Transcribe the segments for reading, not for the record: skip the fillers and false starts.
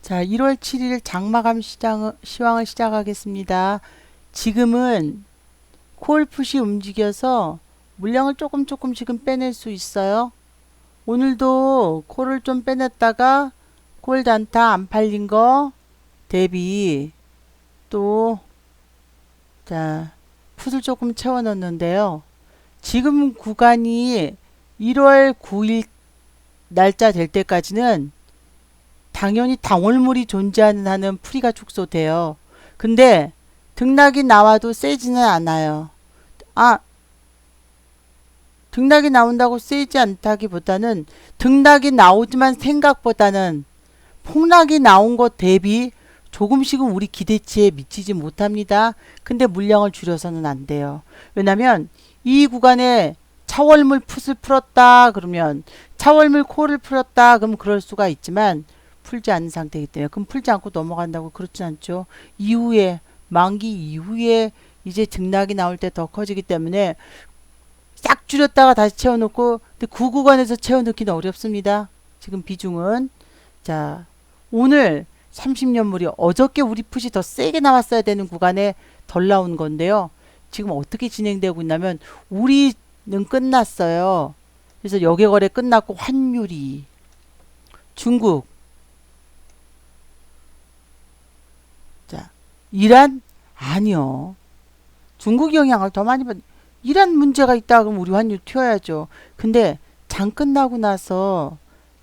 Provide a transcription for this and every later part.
자, 1월 7일 장마감 시황을 시작하겠습니다. 지금은 콜풋이 움직여서 물량을 조금씩은 빼낼 수 있어요. 오늘도 콜을 좀 빼냈다가 콜 단타 안 팔린 거 대비 또 자, 풋을 조금 채워 넣었는데요. 지금 구간이 1월 9일 날짜 될 때까지는 당연히 당월물이 존재하는 한은 풀이가 축소돼요. 근데 등락이 나와도 세지는 않아요. 아, 등락이 나온다고 세지 않다기보다는 등락이 나오지만 생각보다는 폭락이 나온 것 대비 조금씩은 우리 기대치에 미치지 못합니다. 근데 물량을 줄여서는 안 돼요. 왜냐면 이 구간에 차월물 풋을 풀었다 그러면 차월물 콜을 풀었다 그럼 그럴 수가 있지만 풀지 않는 상태이기 때문에 그럼 풀지 않고 넘어간다고 그렇진 않죠. 이후에 만기 이후에 이제 등락이 나올 때 더 커지기 때문에 싹 줄였다가 다시 채워놓고 근데 그 구간에서 채워넣기는 어렵습니다. 지금 비중은 자 오늘 30년물이 어저께 우리 풋이 더 세게 나왔어야 되는 구간에 덜 나온 건데요. 지금 어떻게 진행되고 있냐면 우리는 끝났어요. 그래서 여객거래 끝났고 환율이 중국 자 이란 아니요. 중국 영향을 더 많이 받 이란 문제가 있다 그러면 우리 환율 튀어야죠. 근데 장 끝나고 나서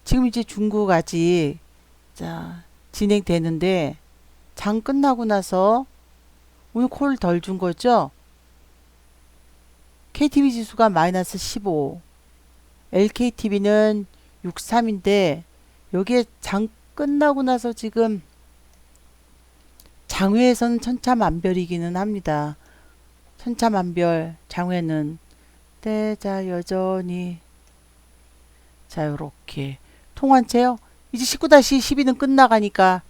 지금 이제 중국 아직 자 진행되는데 장 끝나고 나서 오늘 콜 덜 준 거죠. KTB 지수가 마이너스 15 LKTB는 63인데 여기에 장 끝나고 나서 지금 장외에서는 천차만별이기는 합니다. 천차만별 장외는 네, 자 여전히 자 요렇게 통환체요. 이제 19-12는 끝나가니까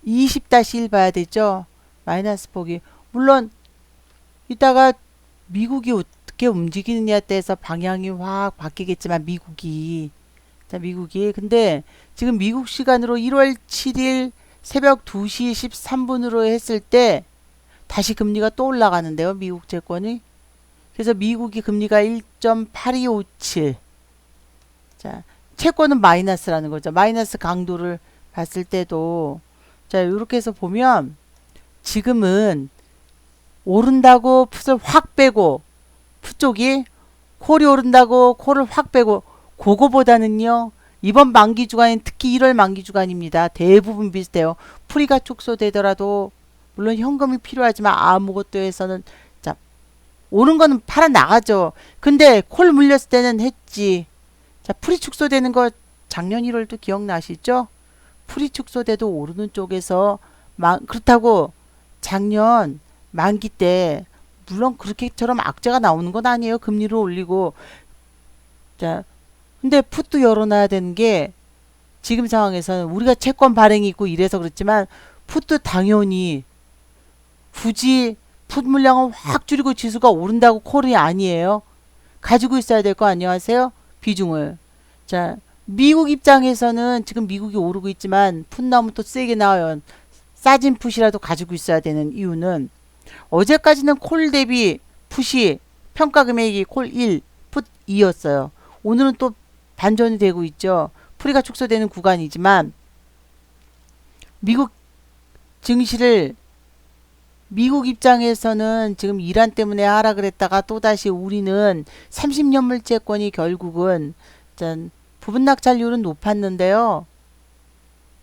20-1 봐야 되죠. 마이너스 폭이 물론 이따가 미국이 어떻게 움직이느냐에 따라서 방향이 확 바뀌겠지만 미국이 근데 지금 미국 시간으로 1월 7일 새벽 2시 13분으로 했을 때 다시 금리가 또 올라가는데요. 미국 채권이. 그래서 미국이 금리가 1.8257. 자, 채권은 마이너스라는 거죠. 마이너스 강도를 봤을 때도 자, 이렇게 해서 보면 지금은 오른다고 풋을 확 빼고 풋 쪽이 콜이 오른다고 콜을 확 빼고 그거보다는요. 이번 만기 주간인 특히 1월 만기 주간입니다. 대부분 비슷해요. 풀이가 축소되더라도 물론 현금이 필요하지만 아무것도 해서는 자 오른 거는 팔아 나가죠. 근데 콜 물렸을 때는 했지. 자 풀이 축소되는 거 작년 1월도 기억나시죠? 풀이 축소돼도 오르는 쪽에서 그렇다고 작년 만기 때 물론 그렇게처럼 악재가 나오는 건 아니에요. 금리를 올리고 자 근데 풋도 열어놔야 되는 게 지금 상황에서는 우리가 채권 발행이 있고 이래서 그렇지만 풋도 당연히 굳이 풋 물량을 확 줄이고 지수가 오른다고 콜이 아니에요. 가지고 있어야 될 거 아니하세요? 비중을. 자, 미국 입장에서는 지금 미국이 오르고 있지만 풋 나오면 또 세게 나와요. 싸진 풋이라도 가지고 있어야 되는 이유는 어제까지는 콜 대비 풋이 평가 금액이 콜 1, 풋 2였어요. 오늘은 또 반전이 되고 있죠. 풀이가 축소되는 구간이지만 미국 증시를 미국 입장에서는 지금 이란 때문에 하락을 했다가 또다시 우리는 30년물 채권이 결국은 부분 낙찰률은 높았는데요.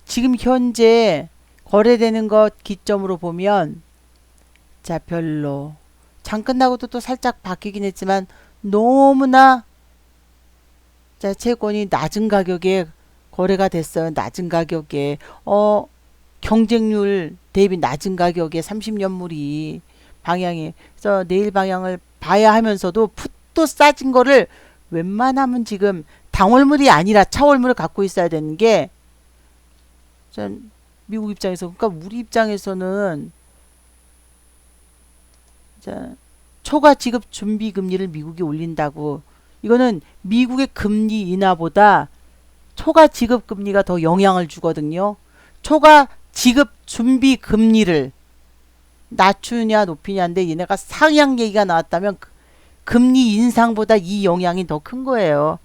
지금 현재 거래되는 것 기점으로 보면 자 별로 장 끝나고도 또 살짝 바뀌긴 했지만 너무나 자 채권이 낮은 가격에 거래가 됐어요. 낮은 가격에 경쟁률 대비 낮은 가격에 30년물이 방향이 그래서 내일 방향을 봐야 하면서도 풋도 싸진 거를 웬만하면 지금 당월물이 아니라 차월물을 갖고 있어야 되는 게 미국 입장에서 그러니까 우리 입장에서는 자, 초과 지급 준비 금리를 미국이 올린다고 이거는 미국의 금리 인하보다 초과 지급 금리가 더 영향을 주거든요. 초과 지급 준비 금리를 낮추냐 높이냐인데 얘네가 상향 얘기가 나왔다면 금리 인상보다 이 영향이 더 큰 거예요.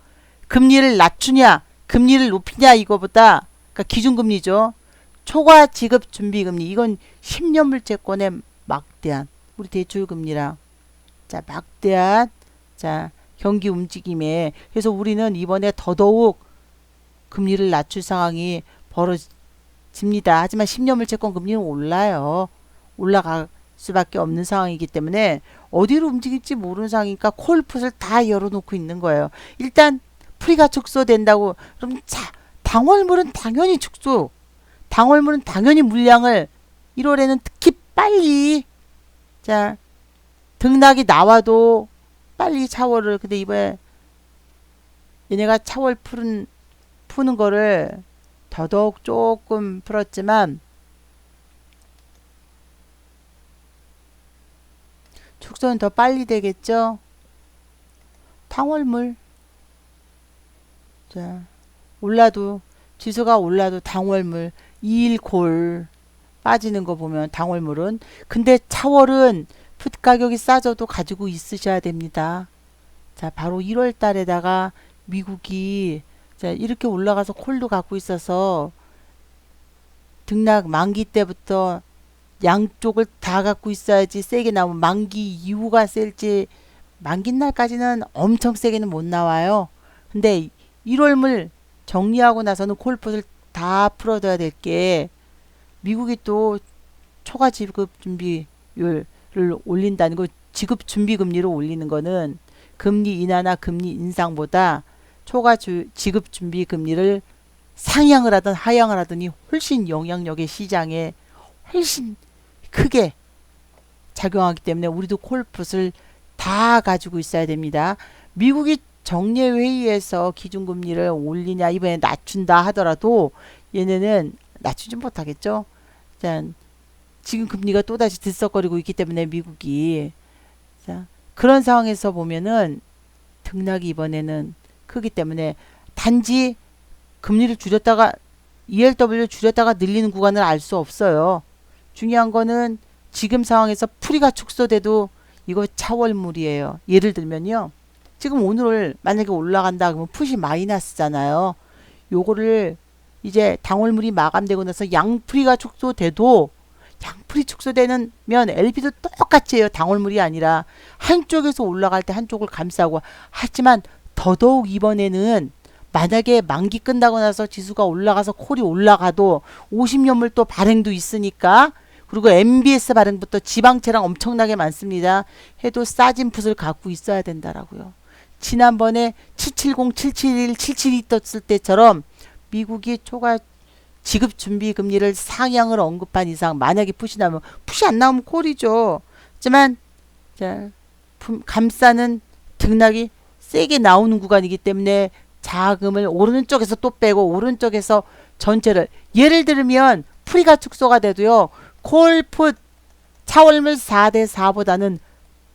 금리를 낮추냐 금리를 높이냐 이거보다 그러니까 기준금리죠. 초과 지급 준비금리 이건 10년 물채권의 막대한 우리 대출금리랑 자 막대한 자 경기 움직임에 그래서 우리는 이번에 더더욱 금리를 낮출 상황이 벌어집니다. 하지만 10년 물채권 금리는 올라요. 올라갈 수밖에 없는 상황이기 때문에 어디로 움직일지 모르는 상황이니까 콜풋을 다 열어놓고 있는 거예요. 일단 풀이가 축소된다고 그럼 자 당월물은 당연히 축소 당월물은 당연히 물량을 1월에는 특히 빨리 자 등락이 나와도 빨리 차월을 근데 이번에 얘네가 차월 푸는 거를 더더욱 조금 풀었지만 축소는 더 빨리 되겠죠. 당월물 자 올라도 지수가 올라도 당월물 2일 빠지는 거 보면 당월물은 근데 차월은 풋 가격이 싸져도 가지고 있으셔야 됩니다. 자 바로 1월 달에다가 미국이 자 이렇게 올라가서 콜도 갖고 있어서 등락 만기 때부터 양쪽을 다 갖고 있어야지 세게 나오면 만기 이후가 셀지 만기 날까지는 엄청 세게는 못 나와요. 근데 1월물 정리하고 나서는 콜풋을 다 풀어둬야 될 게 미국이 또 초과 지급 준비율을 올린다는 거 지급 준비 금리를 올리는 거는 금리 인하나 금리 인상보다 초과 지급 준비 금리를 상향을 하든 하향을 하더니 훨씬 영향력의 시장에 훨씬 크게 작용하기 때문에 우리도 콜풋을 다 가지고 있어야 됩니다. 미국이 정례회의에서 기준금리를 올리냐 이번에 낮춘다 하더라도 얘네는 낮추지 못하겠죠. 자, 지금 금리가 또다시 들썩거리고 있기 때문에 미국이 자, 그런 상황에서 보면은 등락이 이번에는 크기 때문에 단지 금리를 줄였다가 ELW를 줄였다가 늘리는 구간을 알 수 없어요. 중요한 거는 지금 상황에서 풀이가 축소돼도 이거 차월물이에요. 예를 들면요. 지금 오늘 만약에 올라간다 그러면 풋이 마이너스잖아요. 요거를 이제 당월물이 마감되고 나서 양풀이가 축소돼도 양풀이 축소되면 LP도 똑같이 해요. 당월물이 아니라 한쪽에서 올라갈 때 한쪽을 감싸고 하지만 더더욱 이번에는 만약에 만기 끝나고 나서 지수가 올라가서 콜이 올라가도 50년물 또 발행도 있으니까 그리고 MBS 발행부터 지방채랑 엄청나게 많습니다. 해도 싸진 풋을 갖고 있어야 된다라고요. 지난번에 770, 771, 772 떴을 때처럼 미국이 초과 지급 준비 금리를 상향을 언급한 이상 만약에 풋이 나면 풋이 안 나오면 콜이죠. 하지만 자, 감싸는 등락이 세게 나오는 구간이기 때문에 자금을 오른쪽에서 또 빼고 오른쪽에서 전체를 예를 들면 풀이가 축소가 돼도요. 콜풋 차월물 4대4보다는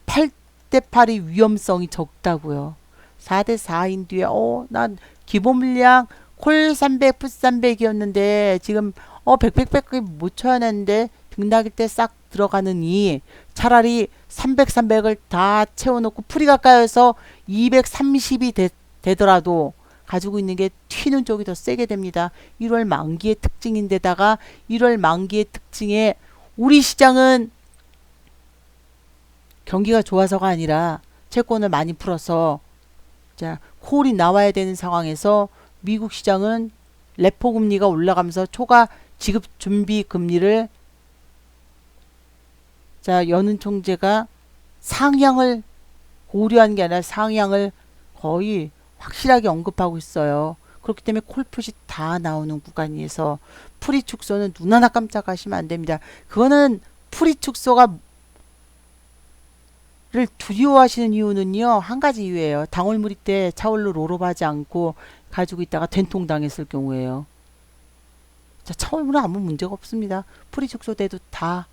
8대8의 위험성이 적다고요. 4대4인 뒤에 난 기본 물량 콜 300, 풋 300이었는데 지금 100 못 쳐야하는데 등락일 때 싹 들어가느니 차라리 300, 300을 다 채워놓고 풀이가 까여서 230이 되더라도 가지고 있는 게 튀는 쪽이 더 세게 됩니다. 1월 만기의 특징인데다가 1월 만기의 특징에 우리 시장은 경기가 좋아서가 아니라 채권을 많이 풀어서 자 콜이 나와야 되는 상황에서 미국 시장은 레포 금리가 올라가면서 초과 지급 준비 금리를 자 연은 총재가 상향을 고려한 게 아니라 상향을 거의 확실하게 언급하고 있어요. 그렇기 때문에 콜풋이 다 나오는 구간에서 풀이 축소는 눈 하나 깜짝하시면 안 됩니다. 그거는 풀이 축소가 를 두려워하시는 이유는요. 한 가지 이유예요. 당월물이 때 차월로 롤업하지 않고 가지고 있다가 된통당했을 경우에요. 자, 차월물은 아무 문제가 없습니다. 풀이 축소돼도 다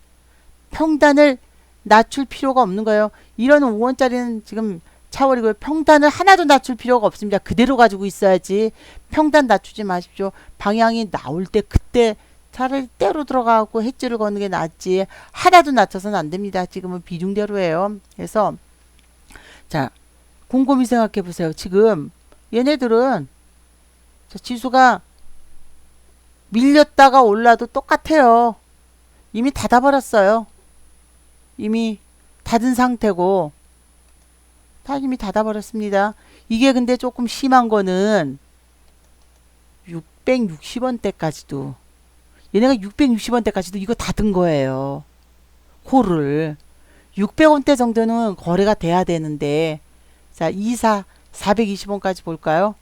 평단을 낮출 필요가 없는 거예요. 이런 5원짜리는 지금 차월이고요. 평단을 하나도 낮출 필요가 없습니다. 그대로 가지고 있어야지. 평단 낮추지 마십시오. 방향이 나올 때 그때 차라리 때로 들어가고 hedge를 거는 게 낫지 하나도 낮춰서는 안 됩니다. 지금은 비중대로예요. 그래서 자 곰곰이 생각해 보세요. 지금 얘네들은 자, 지수가 밀렸다가 올라도 똑같아요. 이미 닫아버렸어요. 이미 닫은 상태고 다 이미 닫아버렸습니다. 이게 근데 조금 심한 거는 660원대까지도 얘네가 660원대까지도 이거 닫은 거예요. 홀을 600원대 정도는 거래가 돼야 되는데 자 24 420원까지 볼까요?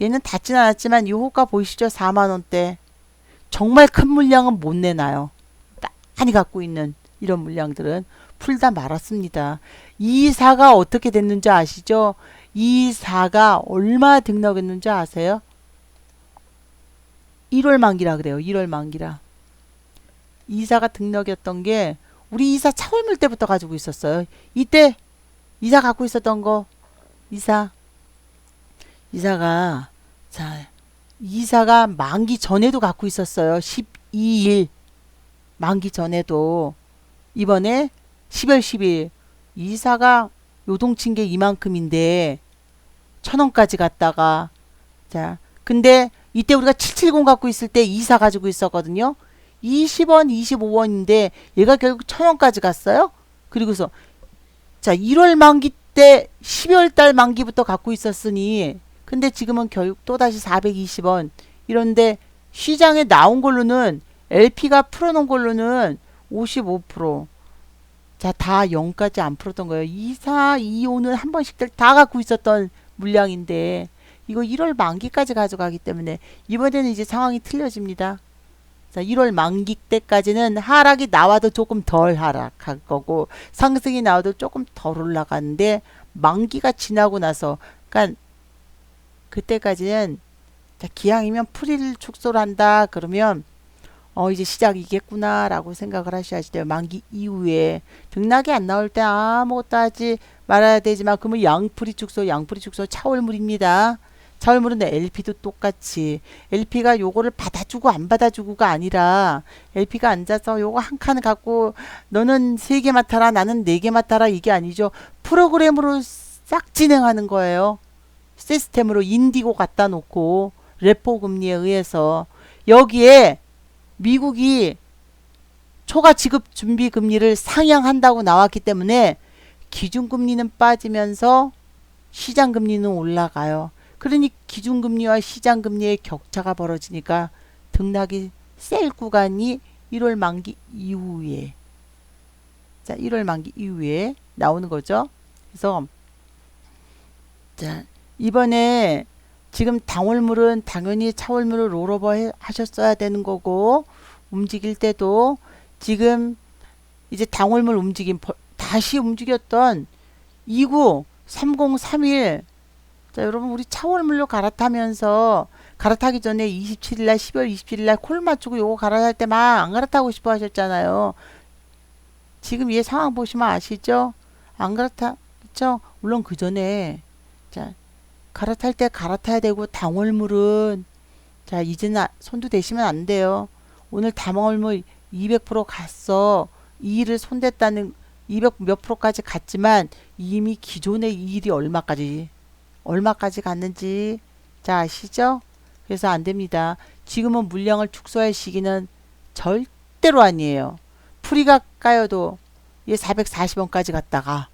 얘는 닫진 않았지만 이 호가 보이시죠? 4만원대 정말 큰 물량은 못 내놔요. 많이 갖고 있는 이런 물량들은 풀다 말았습니다. 24가 어떻게 됐는지 아시죠? 24가 얼마 등록했는지 아세요? 1월 만기라 그래요. 1월 만기라. 24가 등록이었던 게 우리 24 차월물 때부터 가지고 있었어요. 이때 24 갖고 있었던 거 24가 자 24가 만기 전에도 갖고 있었어요. 12일 만기 전에도 이번에 10월 10일 24가 요동친 게 이만큼인데 1000원까지 갔다가 자 근데 이때 우리가 770 갖고 있을 때 24 가지고 있었거든요. 20원 25원인데 얘가 결국 1000원까지 갔어요. 그리고서 자 1월 만기 때 12월 달 만기부터 갖고 있었으니 근데 지금은 결국 또다시 420원 이런데 시장에 나온 걸로는 LP가 풀어놓은 걸로는 55% 자, 다 0까지 안 풀었던 거예요. 24, 25는 한 번씩들 다 갖고 있었던 물량인데 이거 1월 만기까지 가져가기 때문에 이번에는 이제 상황이 틀려집니다. 자, 1월 만기 때까지는 하락이 나와도 조금 덜 하락할 거고 상승이 나와도 조금 덜 올라가는데 만기가 지나고 나서 그러니까 그때까지는 자, 기왕이면 풀이를 축소를 한다 그러면 이제 시작이겠구나 라고 생각을 하셔야지 돼요. 만기 이후에 등락이 안 나올 때 아무것도 하지 말아야 되지만 그러면 양풀이 축소 차월물입니다. 차월물은 LP도 똑같이 LP가 요거를 받아주고 안 받아주고가 아니라 LP가 앉아서 요거 한 칸을 갖고 너는 3개 맡아라 나는 4개 맡아라 이게 아니죠. 프로그램으로 싹 진행하는 거예요. 시스템으로 인디고 갖다 놓고 레포 금리에 의해서 여기에 미국이 초과 지급 준비 금리를 상향한다고 나왔기 때문에 기준금리는 빠지면서 시장금리는 올라가요. 그러니 기준금리와 시장금리의 격차가 벌어지니까 등락이 셀 구간이 1월 만기 이후에 자 1월 만기 이후에 나오는 거죠. 그래서 자 이번에 지금 당월물은 당연히 차월물을 롤오버 하셨어야 되는 거고 움직일 때도 지금 이제 당월물 움직임 다시 움직였던 29, 30, 31 자 여러분 우리 차월물로 갈아타면서 갈아타기 전에 27일날 12월 27일날 콜 맞추고 요거 갈아탈 때 막 안 갈아타고 싶어 하셨잖아요. 지금 얘 상황 보시면 아시죠? 안 갈아타 그쵸? 물론 그 전에 자 갈아탈 때 갈아타야 되고 당월물은 자 이제는 손도 대시면 안 돼요. 오늘 당월물 200% 갔어. 이 일을 손댔다는 200 몇 프로까지 갔지만 이미 기존의 이 일이 얼마까지 갔는지 자 아시죠? 그래서 안 됩니다. 지금은 물량을 축소할 시기는 절대로 아니에요. 풀이가 까여도 얘 440원까지 갔다가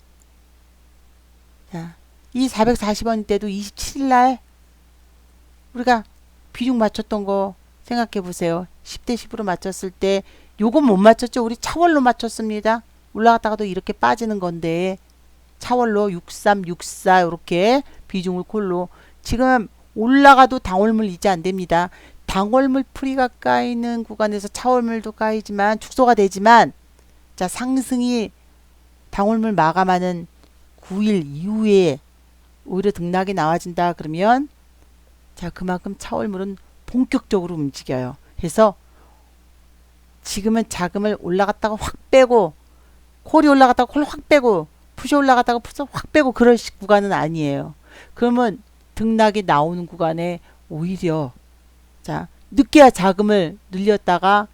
자 이 440원 때도 27일날 우리가 비중 맞췄던 거 생각해 보세요. 10대 10으로 맞췄을 때 요건 못 맞췄죠. 우리 차월로 맞췄습니다. 올라갔다가도 이렇게 빠지는 건데 차월로 63, 64 이렇게 비중을 콜로 지금 올라가도 당월물 이제 안 됩니다. 당월물 풀이가 까이는 구간에서 차월물도 까이지만 축소가 되지만 자 상승이 당월물 마감하는 9일 이후에 오히려 등락이 나와진다 그러면 자 그만큼 차월물은 본격적으로 움직여요. 그래서 지금은 자금을 올라갔다가 확 빼고 콜이 올라갔다가 콜 확 빼고 푸시 올라갔다가 푸시 확 빼고 그럴 구간은 아니에요. 그러면 등락이 나오는 구간에 오히려 자 늦게야 자금을 늘렸다가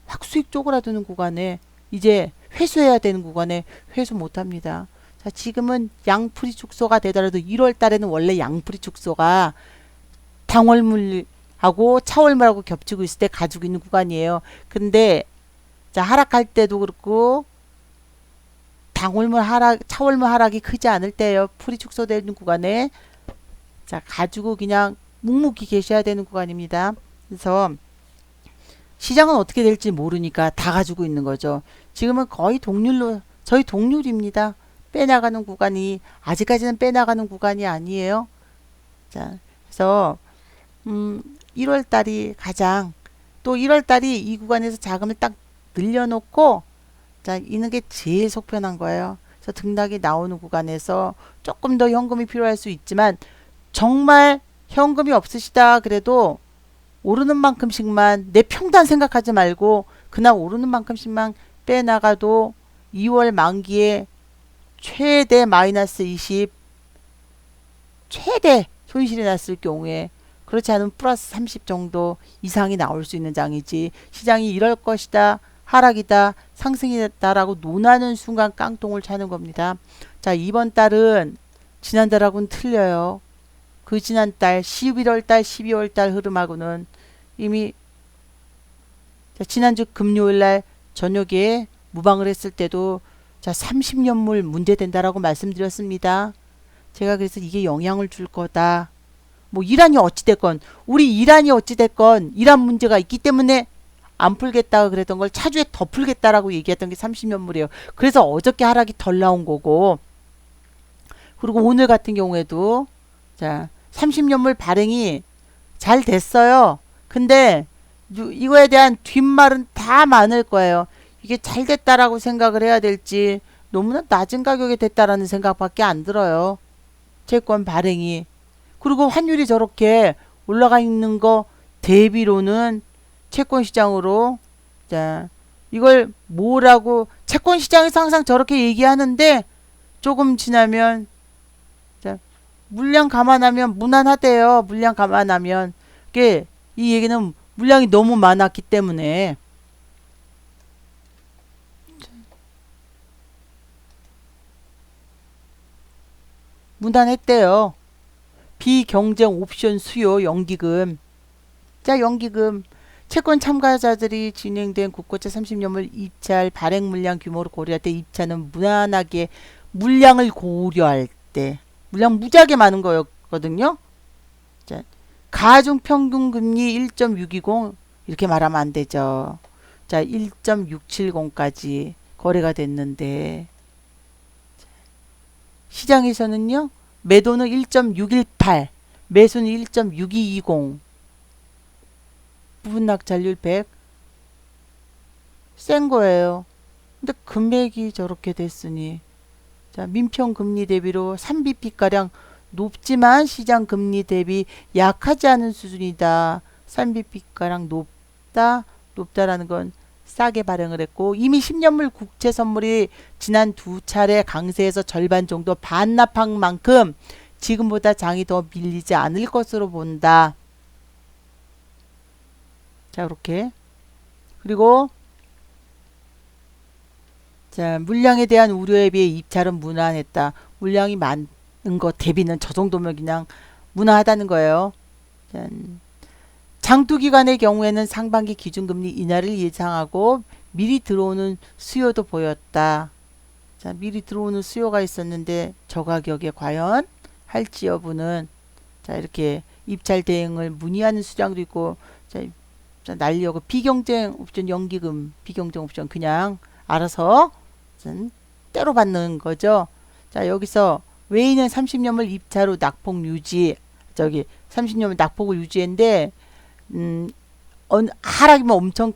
확 수익 쪼그라드는 구간에 이제 회수해야 되는 구간에 회수 못합니다. 자, 지금은 양풀이 축소가 되더라도 1월 달에는 원래 양풀이 축소가 당월물하고 차월물하고 겹치고 있을 때 가지고 있는 구간이에요. 근데 자, 하락할 때도 그렇고 당월물 하락, 차월물 하락이 크지 않을 때예요. 풀이 축소되는 구간에 자, 가지고 그냥 묵묵히 계셔야 되는 구간입니다. 그래서 시장은 어떻게 될지 모르니까 다 가지고 있는 거죠. 지금은 거의 동률로 저희 동률입니다. 빼나가는 구간이 아직까지는 빼나가는 구간이 아니에요. 자, 그래서 1월 달이 가장 또 1월 달이 이 구간에서 자금을 딱 늘려놓고 자, 이는 게 제일 속편한 거예요. 그래서 등락이 나오는 구간에서 조금 더 현금이 필요할 수 있지만 정말 현금이 없으시다 그래도 오르는 만큼씩만 내 평단 생각하지 말고 그날 오르는 만큼씩만 빼나가도 2월 만기에 최대 마이너스 20 최대 손실이 났을 경우에 그렇지 않으면 플러스 30 정도 이상이 나올 수 있는 장이지 시장이 이럴 것이다 하락이다 상승이다 라고 논하는 순간 깡통을 차는 겁니다. 자, 이번 달은 지난달하고는 틀려요. 그 지난달 11월달 12월달 흐름하고는 이미 자, 지난주 금요일날 저녁에 무방을 했을 때도 자 30년물 문제된다라고 말씀드렸습니다. 제가 그래서 이게 영향을 줄 거다. 뭐 이란이 어찌됐건 우리 이란이 어찌됐건 이란 문제가 있기 때문에 안 풀겠다 그랬던 걸 차주에 더 풀겠다라고 얘기했던 게 30년물이에요. 그래서 어저께 하락이 덜 나온 거고 그리고 오늘 같은 경우에도 자 30년물 발행이 잘 됐어요. 근데 이거에 대한 뒷말은 다 많을 거예요. 이게 잘 됐다라고 생각을 해야 될지 너무나 낮은 가격에 됐다라는 생각밖에 안 들어요. 채권 발행이. 그리고 환율이 저렇게 올라가 있는 거 대비로는 채권 시장으로 자 이걸 뭐라고 채권 시장에서 항상 저렇게 얘기하는데 조금 지나면 자 물량 감안하면 무난하대요. 물량 감안하면 이게 이 얘기는 물량이 너무 많았기 때문에 무난했대요. 비경쟁 옵션 수요 연기금. 자, 연기금. 채권 참가자들이 진행된 국고채 30년물 입찰 발행 물량 규모를 고려할 때 입찰은 무난하게 물량을 고려할 때 물량 무지하게 많은 거였거든요. 자, 가중 평균 금리 1.620 이렇게 말하면 안 되죠. 자, 1.670까지 거래가 됐는데 시장에서는요. 매도는 1.618, 매수는 1.6220. 부분 낙찰률 100. 센 거예요. 근데 금액이 저렇게 됐으니 자, 민평 금리 대비로 3bp가량 높지만 시장 금리 대비 약하지 않은 수준이다. 3bp가량 높다라는 건 싸게 발행을 했고 이미 10년물 국채 선물이 지난 두 차례 강세에서 절반 정도 반납한 만큼 지금보다 장이 더 밀리지 않을 것으로 본다. 자, 이렇게. 그리고 자, 물량에 대한 우려에 비해 입찰은 무난했다. 물량이 많은 거 대비는 저 정도면 그냥 무난하다는 거예요. 장투기관의 경우에는 상반기 기준금리 인하를 예상하고 미리 들어오는 수요도 보였다. 자, 미리 들어오는 수요가 있었는데 저 가격에 과연 할지 여부는 자, 이렇게 입찰 대응을 문의하는 수장도 있고 자, 날려고 비경쟁 옵션 연기금 비경쟁 옵션 그냥 알아서 때로 받는 거죠. 자, 여기서 외인은 30년물 입찰 후 낙폭 유지 저기 30년물 낙폭을 유지했는데 하락이면 엄청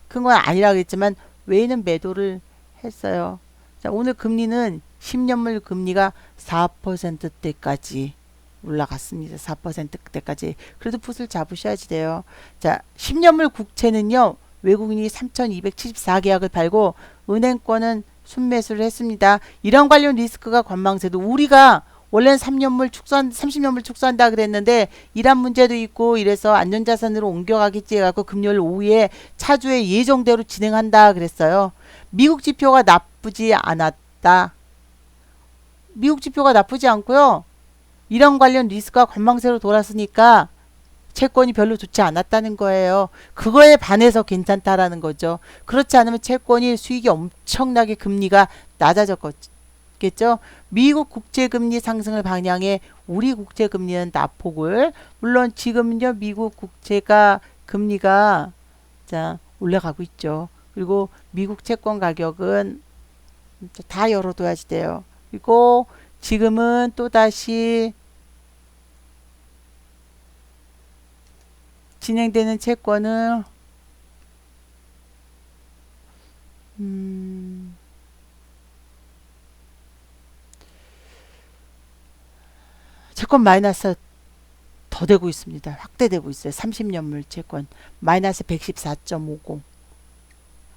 큰 건 아니라겠지만 외인은 매도를 했어요. 자, 오늘 금리는 10년물 금리가 4%대까지 올라갔습니다. 4%대까지. 그래도 풋을 잡으셔야지 돼요. 자, 10년물 국채는요. 외국인이 3,274계약을 팔고 은행권은 순매수를 했습니다. 이런 관련 리스크가 관망세도 우리가 원래는 3년물 축소한 30년물 축소한다 그랬는데 이란 문제도 있고 이래서 안전자산으로 옮겨가겠지 해갖고 금요일 오후에 차주의 예정대로 진행한다 그랬어요. 미국 지표가 나쁘지 않았다. 미국 지표가 나쁘지 않고요. 이란 관련 리스크가 관망세로 돌았으니까 채권이 별로 좋지 않았다는 거예요. 그거에 반해서 괜찮다라는 거죠. 그렇지 않으면 채권이 수익이 엄청나게 금리가 낮아졌겠죠. 미국 국제금리 상승을 방향해 우리 국제금리는 낙폭을, 물론 지금요 미국 국채가 금리가 자 올라가고 있죠. 그리고 미국 채권 가격은 다 열어둬야지 돼요. 그리고 지금은 또다시 진행되는 채권은 채권 마이너스 더 되고 있습니다. 확대되고 있어요. 30년물 채권 마이너스 114.50.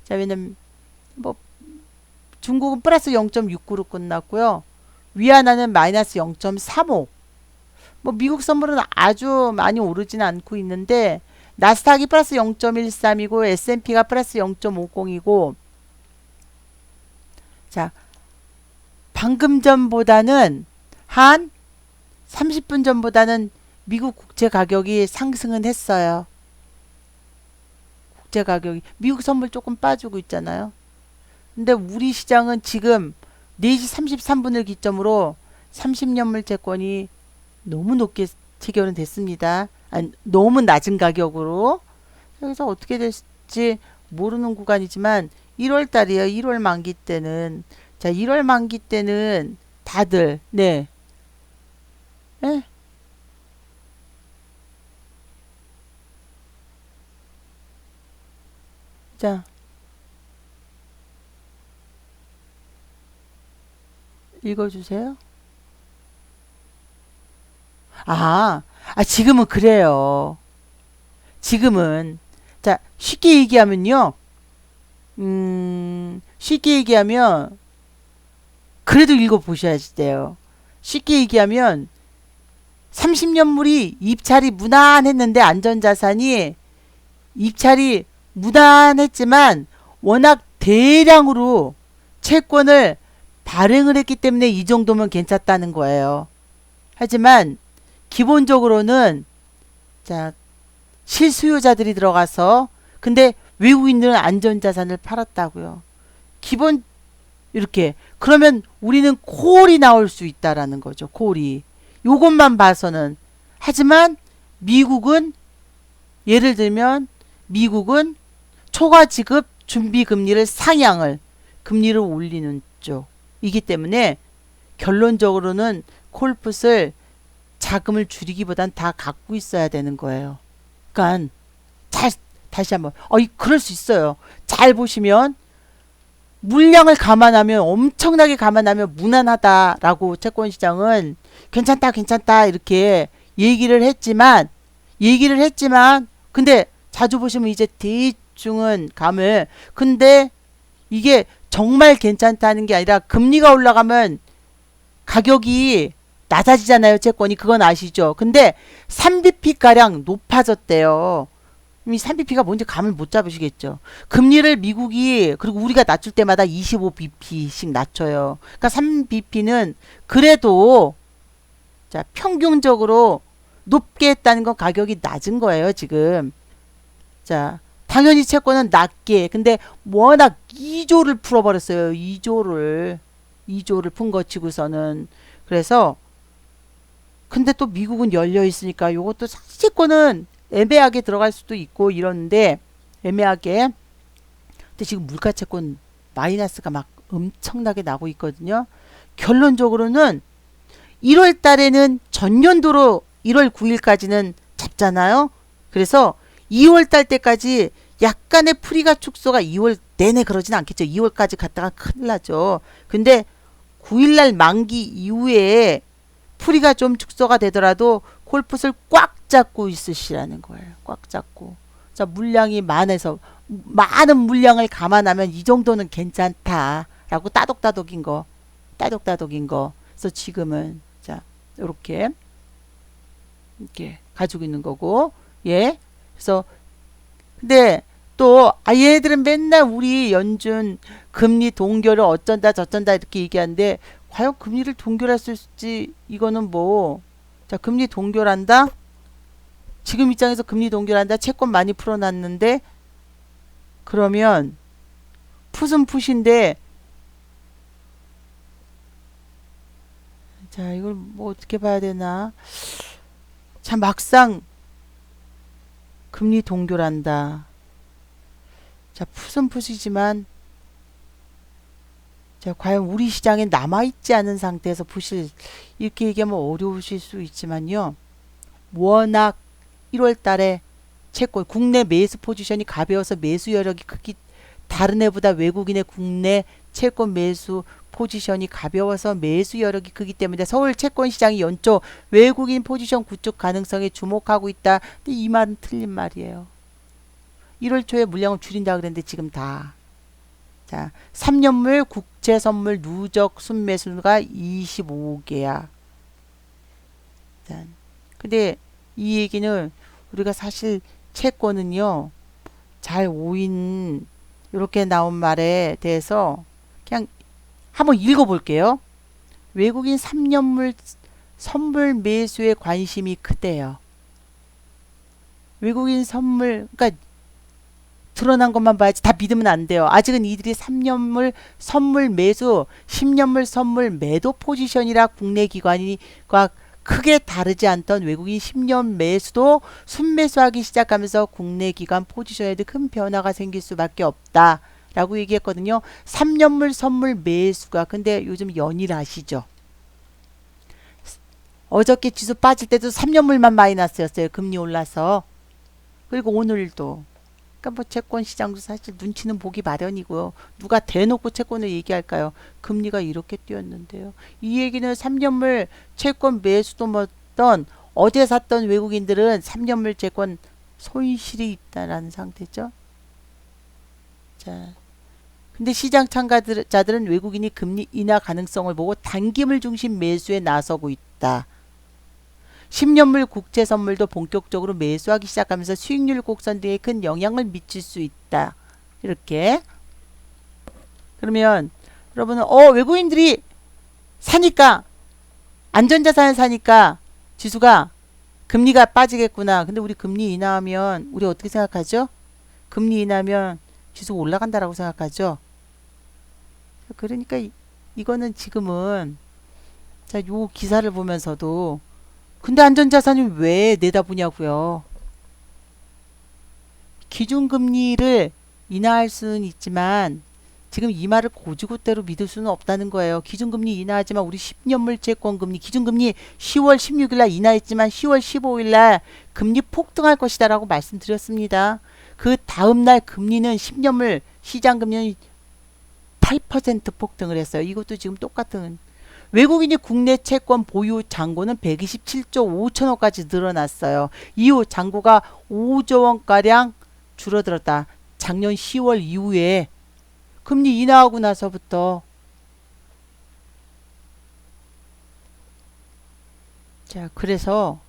자, 왜냐면 뭐 중국은 플러스 0.69로 끝났고요. 위안화는 마이너스 0.35. 뭐 미국 선물은 아주 많이 오르지는 않고 있는데 나스닥이 플러스 0.13이고 S&P가 플러스 0.50이고 자 방금 전보다는 한 30분 전보다는 미국 국채 가격이 상승은 했어요. 국채 가격이 미국 선물 조금 빠지고 있잖아요. 근데 우리 시장은 지금 4시 33분을 기점으로 30년물 채권이 너무 높게 체결은 됐습니다. 아니, 너무 낮은 가격으로. 그래서 어떻게 될지 모르는 구간이지만 1월 달이에요. 1월 만기 때는 자 1월 만기 때는 다들 네. 네? 자 읽어주세요. 지금은 그래요. 지금은 자 쉽게 얘기하면요. 쉽게 얘기하면 그래도 읽어보셔야지 돼요. 쉽게 얘기하면 30년물이 입찰이 무난했는데 안전자산이 입찰이 무난했지만 워낙 대량으로 채권을 발행을 했기 때문에 이 정도면 괜찮다는 거예요. 하지만 기본적으로는 자 실수요자들이 들어가서 근데 외국인들은 안전자산을 팔았다고요. 기본 이렇게 그러면 우리는 콜이 나올 수 있다라는 거죠. 콜이 요것만 봐서는. 하지만 미국은 예를 들면 미국은 초과 지급 준비 금리를 상향을 금리를 올리는 쪽이기 때문에 결론적으로는 콜풋을 자금을 줄이기보단 다 갖고 있어야 되는 거예요. 그러니까 다시 한번 그럴 수 있어요. 잘 보시면 물량을 감안하면 엄청나게 감안하면 무난하다라고 채권시장은 괜찮다 이렇게 얘기를 했지만 근데 자주 보시면 이제 대충은 감을 근데 이게 정말 괜찮다는 게 아니라 금리가 올라가면 가격이 낮아지잖아요. 채권이. 그건 아시죠? 근데 3bp가량 높아졌대요. 이 3bp가 뭔지 감을 못 잡으시겠죠. 금리를 미국이 그리고 우리가 낮출 때마다 25bp씩 낮춰요. 그러니까 3bp는 그래도 자 평균적으로 높게 했다는 건 가격이 낮은 거예요. 지금. 자 당연히 채권은 낮게 근데 워낙 2조를 풀어버렸어요. 2조를 푼 거 치고서는. 그래서 근데 또 미국은 열려 있으니까 요것도 채권은 애매하게 들어갈 수도 있고 이러는데 애매하게 근데 지금 물가채권 마이너스가 막 엄청나게 나고 있거든요. 결론적으로는 1월 달에는 전년도로 1월 9일까지는 잡잖아요. 그래서 2월 달 때까지 약간의 풀이가 축소가 2월 내내 그러진 않겠죠. 2월까지 갔다가 큰일 나죠. 근데 9일날 만기 이후에 풀이가 좀 축소가 되더라도 콜풋을 꽉 잡고 있으시라는 거예요. 꽉 잡고. 자, 물량이 많아서 많은 물량을 감안하면 이 정도는 괜찮다라고 따독따독인 거. 그래서 지금은 자 이렇게 가지고 있는 거고. 예. 그래서 근데 또 얘네들은 맨날 우리 연준 금리 동결을 어쩐다 저쩐다 이렇게 얘기하는데 과연 금리를 동결할 수 있을지 이거는 뭐 자 금리 동결한다. 지금 입장에서 금리 동결한다. 채권 많이 풀어놨는데 그러면 풋은 풋인데 자 이걸 뭐 어떻게 봐야 되나. 자 막상 금리 동결한다. 자 풋은 풋이지만 자 과연 우리 시장에 남아있지 않은 상태에서 풋을 이렇게 얘기하면 어려우실 수 있지만요. 워낙 1월 달에 채권 국내 매수 포지션이 가벼워서 매수 여력이 크기 다른 해보다 외국인의 국내 채권 매수 포지션이 가벼워서 매수 여력이 크기 때문에 서울 채권 시장이 연초 외국인 포지션 구축 가능성에 주목하고 있다. 근데 이 말은 틀린 말이에요. 1월 초에 물량을 줄인다 그랬는데 지금 다. 자, 3년물 국채 선물 누적 순매수가 25개야. 자, 근데 이 얘기는 우리가 사실 채권은요. 잘 오인 이렇게 나온 말에 대해서 그냥 한번 읽어볼게요. 외국인 3년물 선물 매수에 관심이 크대요. 외국인 선물 그러니까 드러난 것만 봐야지 다 믿으면 안 돼요. 아직은 이들이 3년물 선물 매수 10년물 선물 매도 포지션이라 국내 기관과 크게 다르지 않던 외국인 10년 매수도 순매수하기 시작하면서 국내 기관 포지션에도 큰 변화가 생길 수밖에 없다 라고 얘기했거든요. 3년물 선물 매수가 근데 요즘 연일하시죠. 어저께 지수 빠질 때도 3년물만 마이너스였어요. 금리 올라서. 그리고 오늘도 그러니까 뭐 채권 시장도 사실 눈치는 보기 마련이고요. 누가 대놓고 채권을 얘기할까요? 금리가 이렇게 뛰었는데요. 이 얘기는 3년물 채권 매수도 뭐던 어제 샀던 외국인들은 3년물 채권 손실이 있다라는 상태죠. 자, 근데 시장 참가자들은 외국인이 금리 인하 가능성을 보고 단기물 중심 매수에 나서고 있다. 10년물 국채 선물도 본격적으로 매수하기 시작하면서 수익률 곡선 등에 큰 영향을 미칠 수 있다. 이렇게. 그러면 여러분은 외국인들이 사니까 안전자산을 사니까 지수가 금리가 빠지겠구나. 근데 우리 금리 인하하면 우리 어떻게 생각하죠? 금리 인하하면 지수가 올라간다라고 생각하죠. 그러니까 이거는 지금은 자, 요 기사를 보면서도 근데 안전자산이 왜 내다보냐고요. 기준금리를 인하할 수는 있지만 지금 이 말을 고지고대로 믿을 수는 없다는 거예요. 기준금리 인하하지만 우리 10년물 채권금리 기준금리 10월 16일날 인하했지만 10월 15일날 금리 폭등할 것이다 라고 말씀드렸습니다. 그 다음날 금리는 10년물 시장금리는 8% 폭등을 했어요. 이것도 지금 똑같은 외국인이 국내 채권 보유 잔고는 127조 5천억까지 늘어났어요. 이후 잔고가 5조 원가량 줄어들었다. 작년 10월 이후에 금리 인하하고 나서부터 자 그래서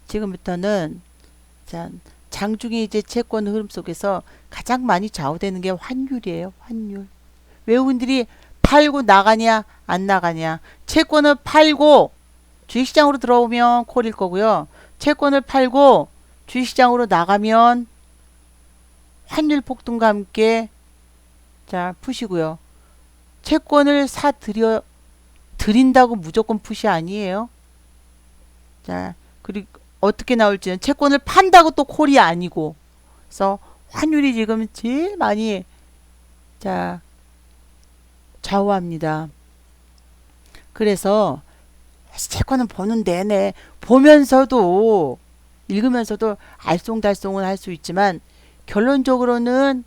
지금부터는 자 장중에 이제 채권 흐름 속에서 가장 많이 좌우되는 게 환율이에요. 환율. 외국인들이 팔고 나가냐 안 나가냐. 채권을 팔고 주식시장으로 들어오면 콜일 거고요. 채권을 팔고 주식시장으로 나가면 환율 폭등과 함께 자 푸시고요. 채권을 드린다고 무조건 푸시 아니에요. 자 그리고 어떻게 나올지는 채권을 판다고 또 콜이 아니고 그래서 환율이 지금 제일 많이 자 좌우합니다. 그래서 채권은 보는 내내 보면서도 읽으면서도 알쏭달쏭은 할 수 있지만 결론적으로는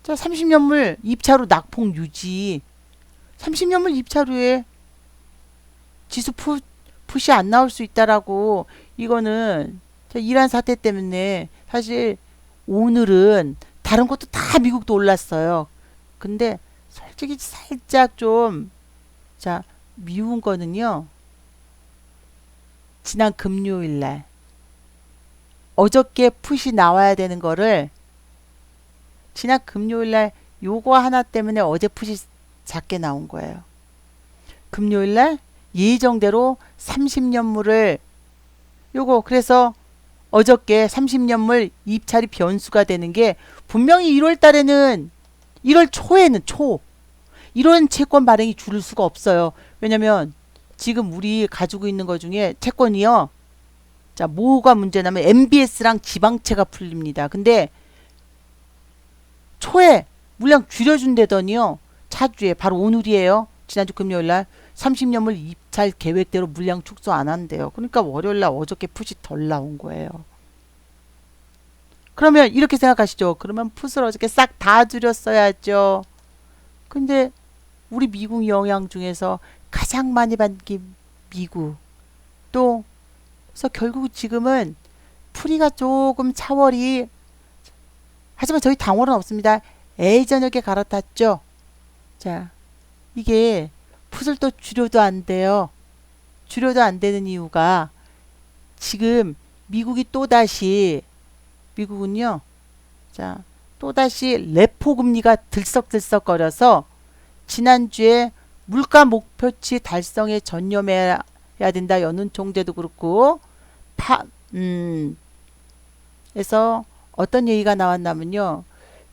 30년물 입차로 낙폭 유지 30년물 입차로에 지수 풋이 안 나올 수 있다라고 이거는 이란 사태 때문에 사실 오늘은 다른 것도 다 미국도 올랐어요. 근데 솔직히 살짝 좀 자 미운 거는요. 지난 금요일 날 어저께 풋이 나와야 되는 거를 지난 금요일 날 요거 하나 때문에 어제 풋이 작게 나온 거예요. 금요일 날 예정대로 30년물을 요거 그래서 어저께 30년물 입찰이 변수가 되는 게 분명히 1월 달에는 1월 초에는 이런 채권 발행이 줄을 수가 없어요. 왜냐면 지금 우리 가지고 있는 것 중에 채권이요. 자, 뭐가 문제냐면 MBS랑 지방채가 풀립니다. 근데 초에 물량 줄여준다더니요. 차주에 바로 오늘이에요. 지난주 금요일날 30년물 입찰 계획대로 물량 축소 안 한대요. 그러니까 월요일날 어저께 풋이 덜 나온 거예요. 그러면 이렇게 생각하시죠. 그러면 풋을 어저께 싹 다 줄였어야죠. 근데 우리 미국 영향 중에서 가장 많이 받는 게 미국. 또 그래서 결국 지금은 풀이가 조금 차월이 하지만 저희 당월은 없습니다. A저녁에 갈아탔죠. 자, 이게 풋을 또 줄여도 안 돼요. 줄여도 안 되는 이유가 지금 미국이 또다시 미국은요. 자, 또다시 레포 금리가 들썩들썩거려서 지난주에 물가 목표치 달성에 전념해야 된다. 연은 총재도 그렇고 그래서 어떤 얘기가 나왔냐면요.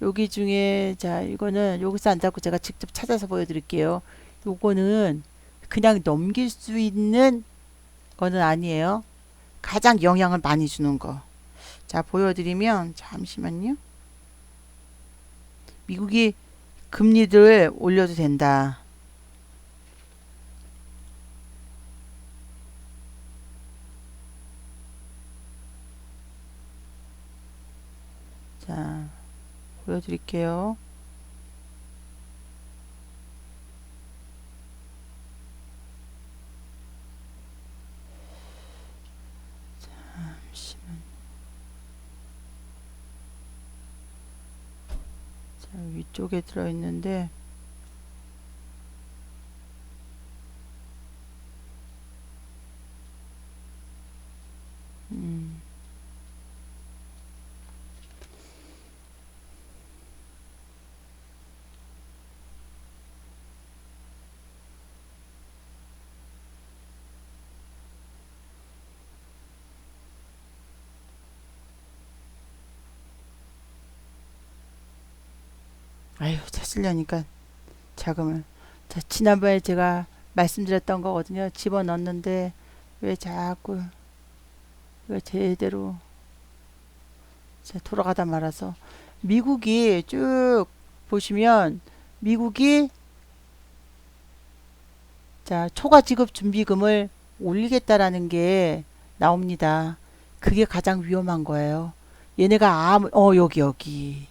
여기 중에 자 이거는 여기서 안 잡고 제가 직접 찾아서 보여드릴게요. 요거는 그냥 넘길 수 있는 거는 아니에요. 가장 영향을 많이 주는 거. 자 보여드리면 잠시만요. 미국이 금리를 올려도 된다. 자 보여드릴게요. 잠시만. 자 위쪽에 들어있는데 아유 찾으려니까 자금을 자 지난번에 제가 말씀드렸던 거거든요. 집어넣었는데 왜 자꾸 이거 제대로 돌아가다 말아서 미국이 쭉 보시면 미국이 자 초과 지급 준비금을 올리겠다라는 게 나옵니다. 그게 가장 위험한 거예요. 얘네가 여기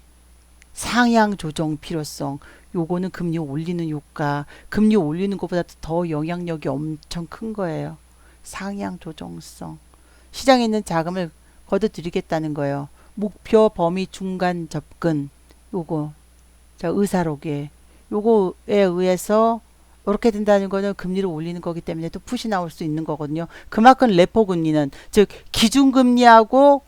상향 조정 필요성 요거는 금리 올리는 효과 금리 올리는 것보다 더 영향력이 엄청 큰 거예요. 상향 조정성 시장에 있는 자금을 걷어들이겠다는 거예요. 목표 범위 중간 접근 요거 자 의사록에 요거에 의해서 이렇게 된다는 거는 금리를 올리는 거기 때문에 또 풋이 나올 수 있는 거거든요. 그만큼 레포 금리는 즉 기준금리하고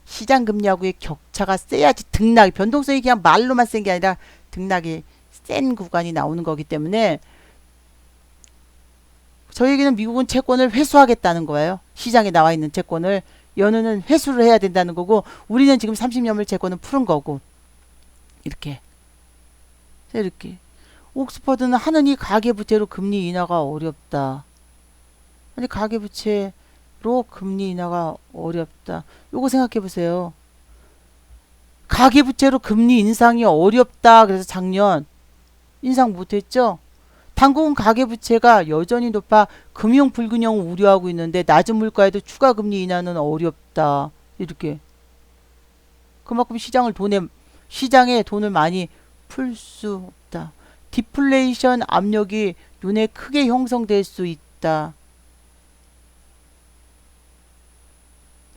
시장금리하고의 격차가 세야지 등락이 변동성이 그냥 말로만 센 게 아니라 등락이 센 구간이 나오는 거기 때문에 저에게는 미국은 채권을 회수하겠다는 거예요. 시장에 나와 있는 채권을 연은은 회수를 해야 된다는 거고 우리는 지금 30년물 채권은 푸른 거고 이렇게 옥스퍼드는 하느니 가계부채로 금리 인하가 어렵다. 아니 가계부채로 금리 인하가 어렵다. 요거 생각해 보세요. 가계부채로 금리 인상이 어렵다. 그래서 작년 인상 못했죠. 당국은 가계부채가 여전히 높아 금융 불균형을 우려하고 있는데 낮은 물가에도 추가 금리 인하는 어렵다. 이렇게 그만큼 시장에 돈을 많이 풀 수 없다. 디플레이션 압력이 눈에 크게 형성될 수 있다.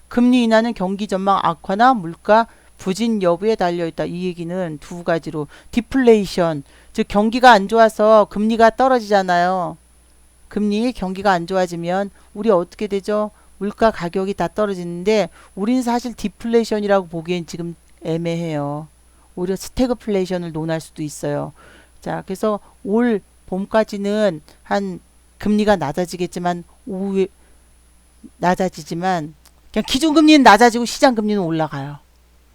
금리 인하는 경기 전망 악화나 물가 부진 여부에 달려있다. 이 얘기는 두 가지로 디플레이션 즉 경기가 안 좋아서 금리가 떨어지잖아요. 경기가 안 좋아지면 우리 어떻게 되죠? 물가 가격이 다 떨어지는데 우린 사실 디플레이션이라고 보기엔 지금 애매해요. 오히려 스태그플레이션을 논할 수도 있어요. 자, 그래서 올 봄까지는 한 금리가 낮아지겠지만 오후에 낮아지지만 그냥 기준금리는 낮아지고 시장금리는 올라가요.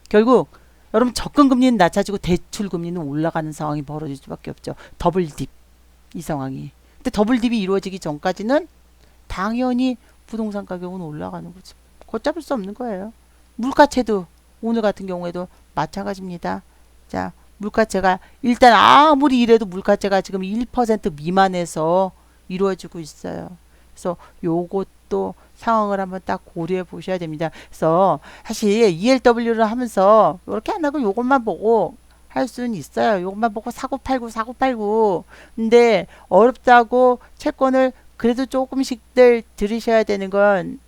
결국 여러분 적금금리는 낮아지고 대출금리는 올라가는 상황이 벌어질 수밖에 없죠. 더블딥 이 상황이. 근데 더블딥이 이루어지기 전까지는 당연히 부동산 가격은 올라가는 거지. 걷잡을 수 없는 거예요. 물가채도 오늘 같은 경우에도 마찬가지입니다. 자, 물가채가 일단 아무리 이래도 물가채가 지금 1% 미만에서 이루어지고 있어요. 그래서 요것도 상황을 한번 딱 고려해 보셔야 됩니다. 그래서 사실 ELW를 하면서 이렇게 안 하고 요것만 보고 할 수는 있어요. 요것만 보고 사고 팔고. 근데 어렵다고 채권을 그래도 조금씩들 들으셔야 되는 건,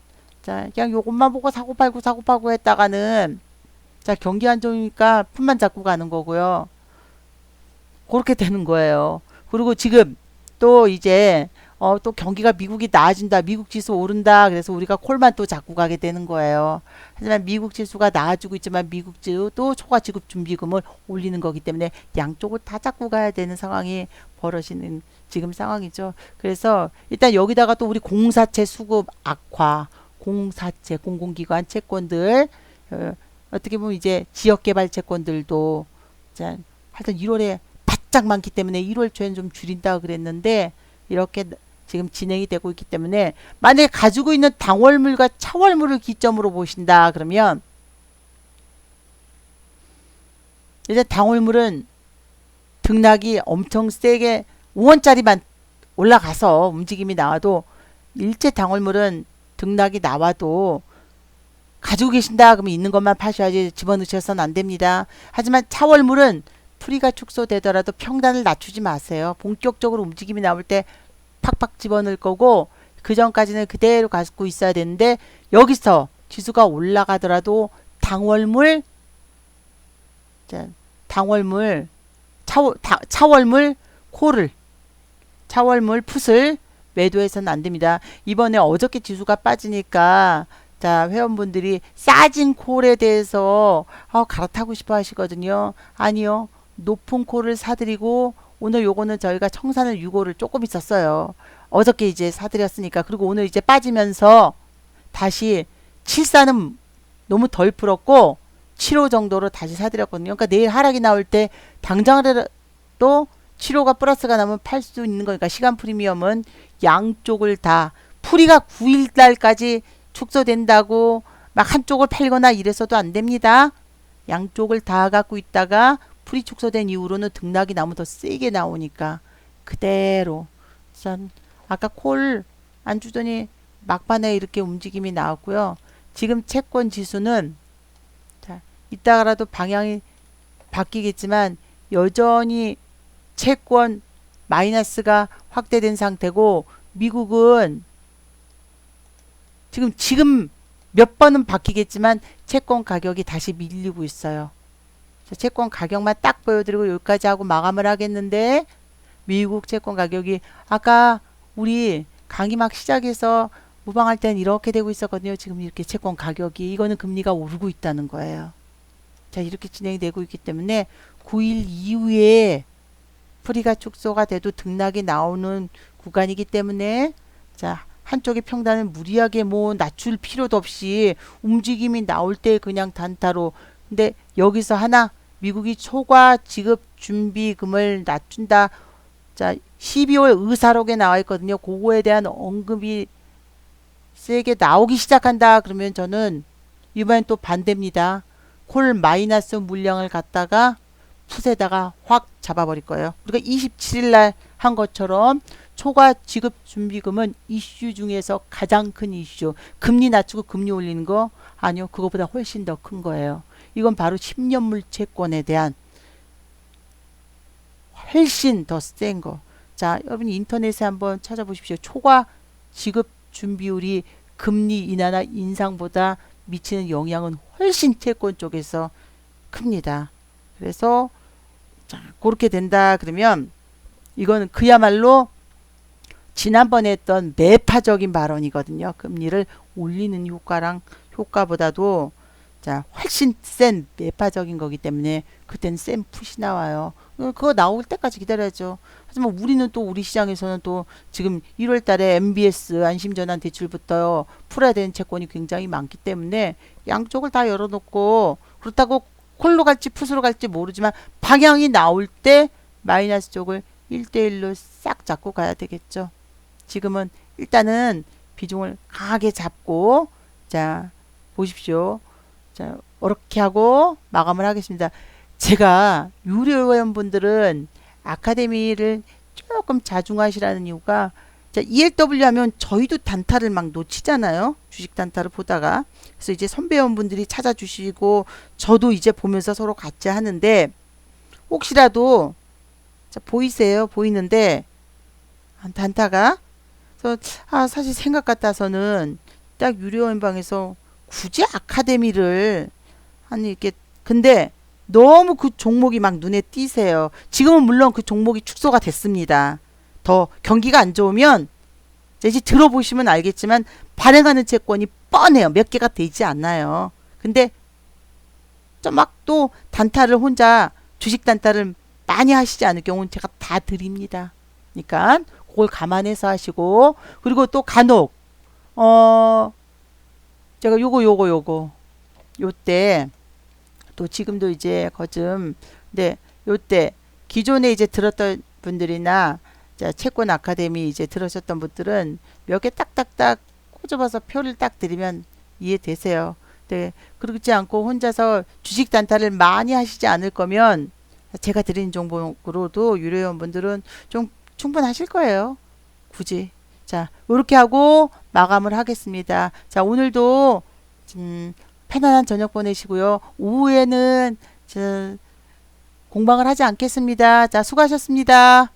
자, 그냥 요것만 보고 사고 팔고 했다가는, 자, 경기 안 좋으니까 품만 잡고 가는 거고요. 그렇게 되는 거예요. 그리고 지금 또 이제 또 경기가 미국이 나아진다. 미국 지수 오른다. 그래서 우리가 콜만 또 잡고 가게 되는 거예요. 하지만 미국 지수가 나아지고 있지만 미국 지수도 초과 지급 준비금을 올리는 거기 때문에 양쪽을 다 잡고 가야 되는 상황이 벌어지는 지금 상황이죠. 그래서 일단 여기다가 또 우리 공사채 수급 악화, 공사채, 공공기관 채권들, 어떻게 보면 이제 지역개발 채권들도, 자, 하여튼 1월에 바짝 많기 때문에 1월 초에는 좀 줄인다 그랬는데 이렇게 지금 진행이 되고 있기 때문에 만약에 가지고 있는 당월물과 차월물을 기점으로 보신다 그러면 이제 당월물은 등락이 엄청 세게 5원짜리만 올라가서 움직임이 나와도 일제 당월물은 등락이 나와도 가지고 계신다 그러면 있는 것만 파셔야지 집어넣으셔서는 안 됩니다. 하지만 차월물은 풀이가 축소되더라도 평단을 낮추지 마세요. 본격적으로 움직임이 나올 때 팍팍 집어넣을 거고 그 전까지는 그대로 갖고 있어야 되는데 여기서 지수가 올라가더라도 당월물, 자, 당월물, 차월물, 콜을, 차월물, 풋을 매도해서는 안 됩니다. 이번에 어저께 지수가 빠지니까 자, 회원분들이 싸진 콜에 대해서 갈아타고 싶어 하시거든요. 아니요. 높은 콜을 사드리고 오늘 요거는 저희가 청산을 6호를 조금 있었어요. 어저께 이제 사드렸으니까. 그리고 오늘 이제 빠지면서 다시 74는 너무 덜 풀었고 7호 정도로 다시 사드렸거든요. 그러니까 내일 하락이 나올 때 당장이라도 7호가 플러스가 나면 팔 수 있는 거니까 시간 프리미엄은 양쪽을 다 풀이가 9일달까지 축소된다고 막 한쪽을 팔거나 이래서도 안 됩니다. 양쪽을 다 갖고 있다가 풀이 축소된 이후로는 등락이 나면 더 세게 나오니까 그대로. 전 아까 콜 안 주더니 막판에 이렇게 움직임이 나왔고요. 지금 채권 지수는 자, 이따가라도 방향이 바뀌겠지만 여전히 채권 마이너스가 확대된 상태고 미국은 지금 몇 번은 바뀌겠지만 채권 가격이 다시 밀리고 있어요. 채권 가격만 딱 보여드리고 여기까지 하고 마감을 하겠는데 미국 채권 가격이 아까 우리 강의 막 시작해서 무방할 땐 이렇게 되고 있었거든요. 지금 이렇게 채권 가격이 이거는 금리가 오르고 있다는 거예요. 자, 이렇게 진행이 되고 있기 때문에 9일 이후에 풀이가 축소가 돼도 등락이 나오는 구간이기 때문에 자, 한쪽의 평단을 무리하게 뭐 낮출 필요도 없이 움직임이 나올 때 그냥 단타로. 근데 여기서 하나 미국이 초과 지급 준비금을 낮춘다. 자, 12월 의사록에 나와 있거든요. 그거에 대한 언급이 세게 나오기 시작한다. 그러면 저는 이번엔 또 반대입니다. 콜 마이너스 물량을 갖다가 풋에다가 확 잡아버릴 거예요. 우리가 27일 날 한 것처럼 초과 지급 준비금은 이슈 중에서 가장 큰 이슈. 금리 낮추고 금리 올리는 거 아니요. 그거보다 훨씬 더 큰 거예요. 이건 바로 10년물 채권에 대한 훨씬 더 센 거. 자, 여러분 인터넷에 한번 찾아보십시오. 초과 지급 준비율이 금리 인하나 인상보다 미치는 영향은 훨씬 채권 쪽에서 큽니다. 그래서 자, 그렇게 된다 그러면 이거는 그야말로 지난번에 했던 매파적인 발언이거든요. 금리를 올리는 효과보다도 자, 훨씬 센 매파적인 거기 때문에 그때는 센 풋이 나와요. 그거 나올 때까지 기다려야죠. 하지만 우리는 또 우리 시장에서는 또 지금 1월 달에 MBS 안심전환 대출부터 풀어야 되는 채권이 굉장히 많기 때문에 양쪽을 다 열어놓고 그렇다고 콜로 갈지 풋으로 갈지 모르지만 방향이 나올 때 마이너스 쪽을 1대1로 싹 잡고 가야 되겠죠. 지금은 일단은 비중을 강하게 잡고 자 보십시오. 자 이렇게 하고 마감을 하겠습니다. 제가 유료회원분들은 아카데미를 조금 자중하시라는 이유가 자 ELW 하면 저희도 단타를 막 놓치잖아요. 주식 단타를 보다가 그래서 이제 선배원분들이 찾아주시고 저도 이제 보면서 서로 같이 하는데 혹시라도 자 보이세요? 보이는데 단타가 그래서 사실 생각 같아서는 딱 유료연방에서 굳이 아카데미를 아니 이렇게 근데 너무 그 종목이 막 눈에 띄세요. 지금은 물론 그 종목이 축소가 됐습니다. 더 경기가 안 좋으면 이제 들어보시면 알겠지만 발행하는 채권이 뻔해요. 몇 개가 되지 않나요. 근데 좀 막 또 단타를 혼자 주식 단타를 많이 하시지 않을 경우는 제가 다 드립니다. 그러니까 그걸 감안해서 하시고 그리고 또 간혹 제가 요때 또 지금도 이제 거즘 근데 요때 기존에 이제 들었던 분들이나 자 채권 아카데미 이제 들으셨던 분들은 몇 개 딱딱딱 꽂아봐서 표를 딱 드리면 이해되세요. 네, 그렇지 않고 혼자서 주식 단타를 많이 하시지 않을 거면 제가 드린 정보로도 유료회원분들은 좀 충분하실 거예요. 굳이. 자, 이렇게 하고 마감을 하겠습니다. 자, 오늘도 편안한 저녁 보내시고요. 오후에는 공방을 하지 않겠습니다. 자, 수고하셨습니다.